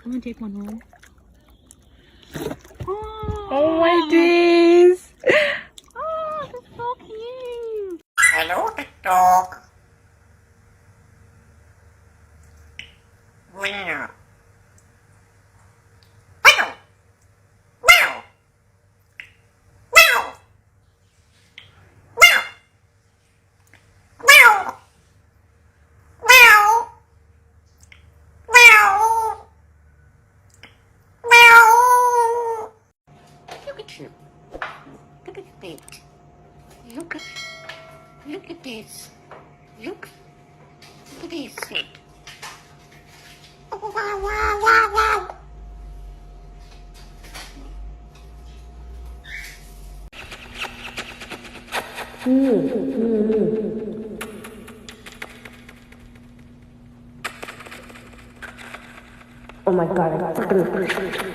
Come and take one home. Oh my days! Oh, that's so cute. Hello, TikTok. Wow. Wow. Wow. Wow. Wow. Wow. Wow. Wow. Wow. Look at you. Look at this. Look at this. Look at this. Wow, wow, wow, wow. Oh my god, I freaking.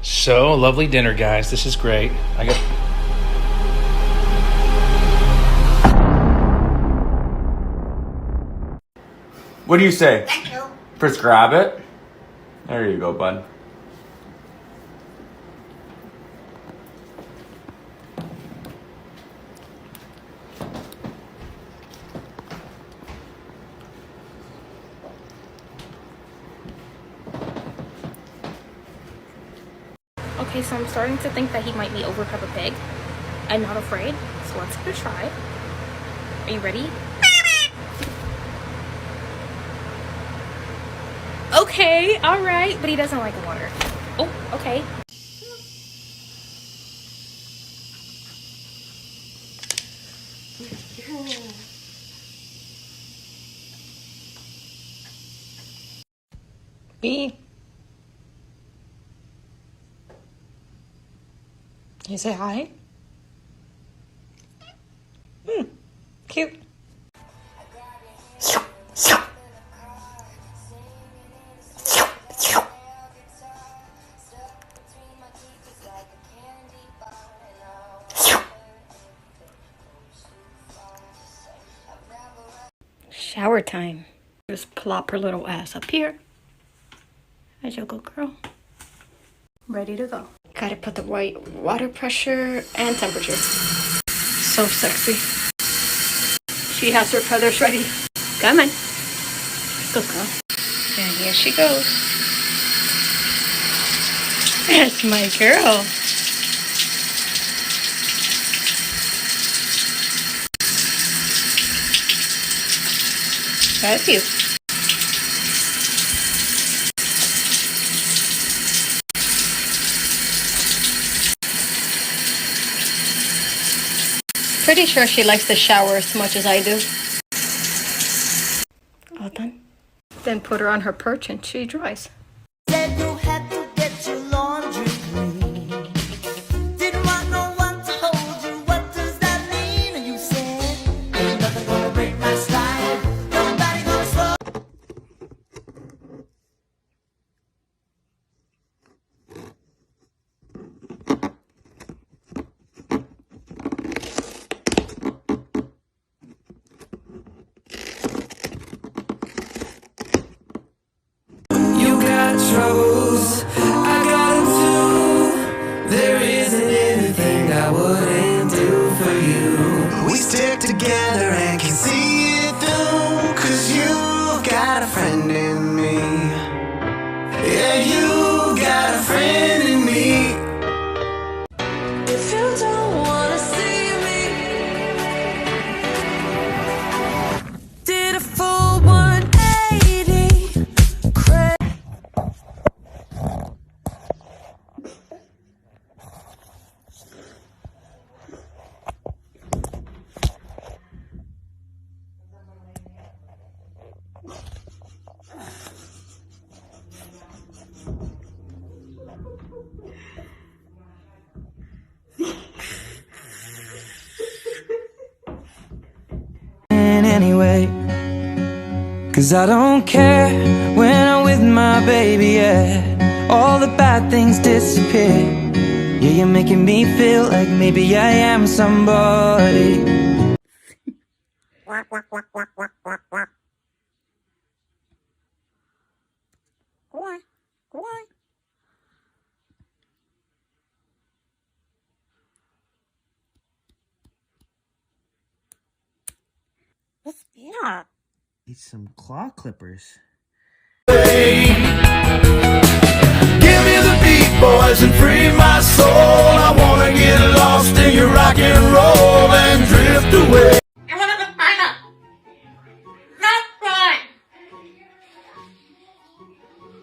So, lovely dinner, guys. This is great. I got... What do you say? Thank you. First grab it. There you go, bud. Okay, so I'm starting to think that he might be over Peppa Pig. I'm not afraid, so let's give it a try. Are you ready? Okay, alright, but he doesn't like water. Oh, okay. B. You say hi? Cute. Shower time. Just plop her little ass up here. As your good girl. Ready to go. Gotta put the right water pressure and temperature. So sexy. She has her feathers ready. Come on. Good girl. And here she goes. That's my girl. That's you. Pretty sure she likes the shower as much as I do. All done. Then put her on her perch and she dries. Said you had to get your laundry clean. Didn't want no one to hold you. What does that mean? And you said, ain't nothing gonna break my stride. Nobody gonna slow. You got troubles, I got them too. There isn't anything I wouldn't do for you. We stick together and can see it through. 'Cause you've got a friend in me. Yeah, you got a friend in me. If you don't wanna see me, did a full 180. Anyway, 'Cause I don't care when I'm with my baby, yeah. All the bad things disappear. Yeah, you're making me feel like maybe I am somebody. Quack, quack, quack, quack, quack, quack, quack. Quack, quack. It's not. Need some claw clippers. Give me the beat, boys, and free my soul. I wanna get lost in your rock and roll and drift away. I want to find out. Not fun.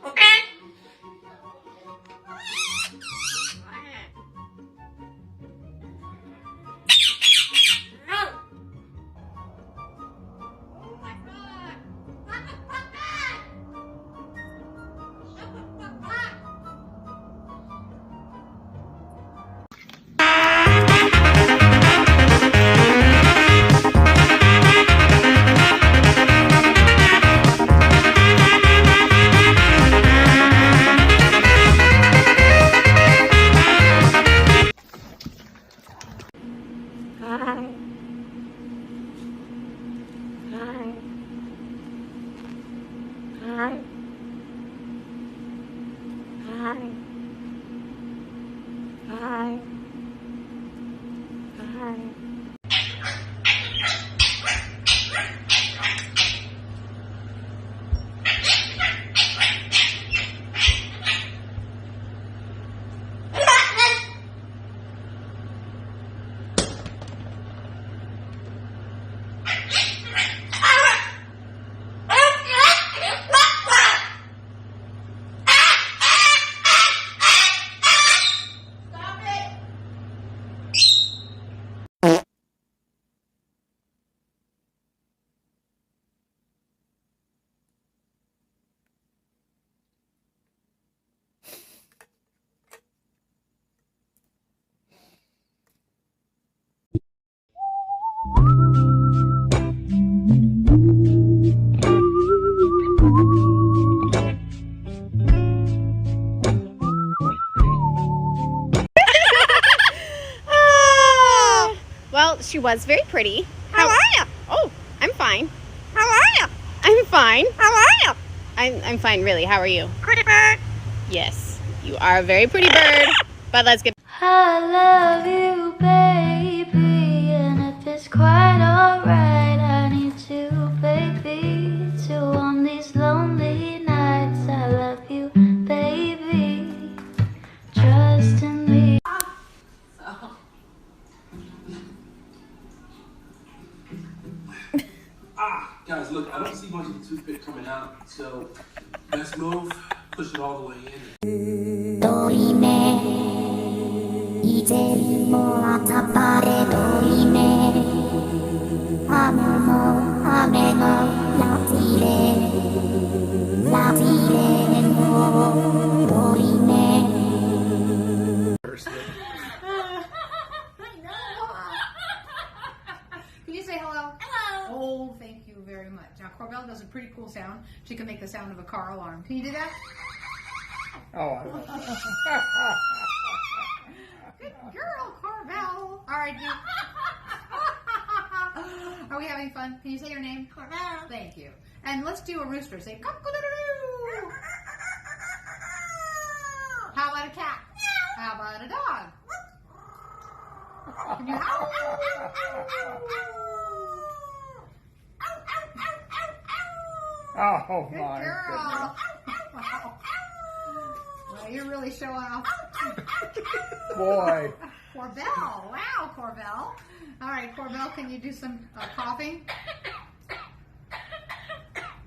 Okay? No. Oh my God. What the fuck? Shut the fuck up. Well, she was very pretty. How are you? Oh, I'm fine. How are you? I'm fine. How are you? I'm fine, really. How are you? Pretty bird. Yes, you are a very pretty bird. But let's get. I love you, baby, and if it's quite alright, I need you, baby, to on these lonely nights. I love you, baby, trust in me. Guys, look, I don't see much of the toothpick coming out, so best move, push it all the way in. Can you say hello? Hello. Oh, thank you very much. Now, Corbell does a pretty cool sound. She can make the sound of a car alarm. Can you do that? Oh, Good girl, Corbell. All right, you. Are we having fun? Can you say your name? Corbell. Thank you. And let's do a rooster. Say cock-a-doodle-doo. How about a cat? How about a dog? Can you howl? oh Good my girl. Well, you're really showing off. boy. Corbell. Wow, Corbell. All right, Corbell, can you do some coughing?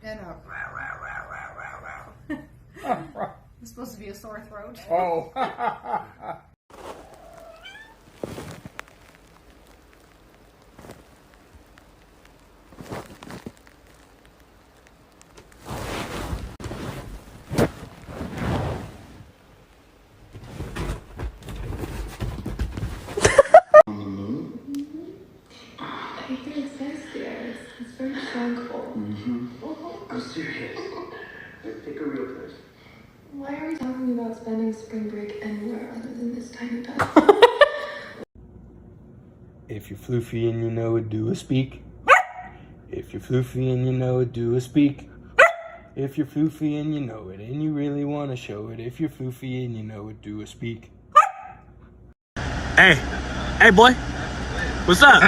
And it's supposed to be a sore throat. Oh. I think it's nice, dear. It's very tranquil. I'm serious. Pick a real place. Why are we talking about spending spring break anywhere other than this tiny pet? If you're floofy and you know it, do a speak. If you're floofy and you know it, do a speak. If you're floofy and you know it, and you really want to show it. If you're floofy and you know it, do a speak. Hey, boy, what's up?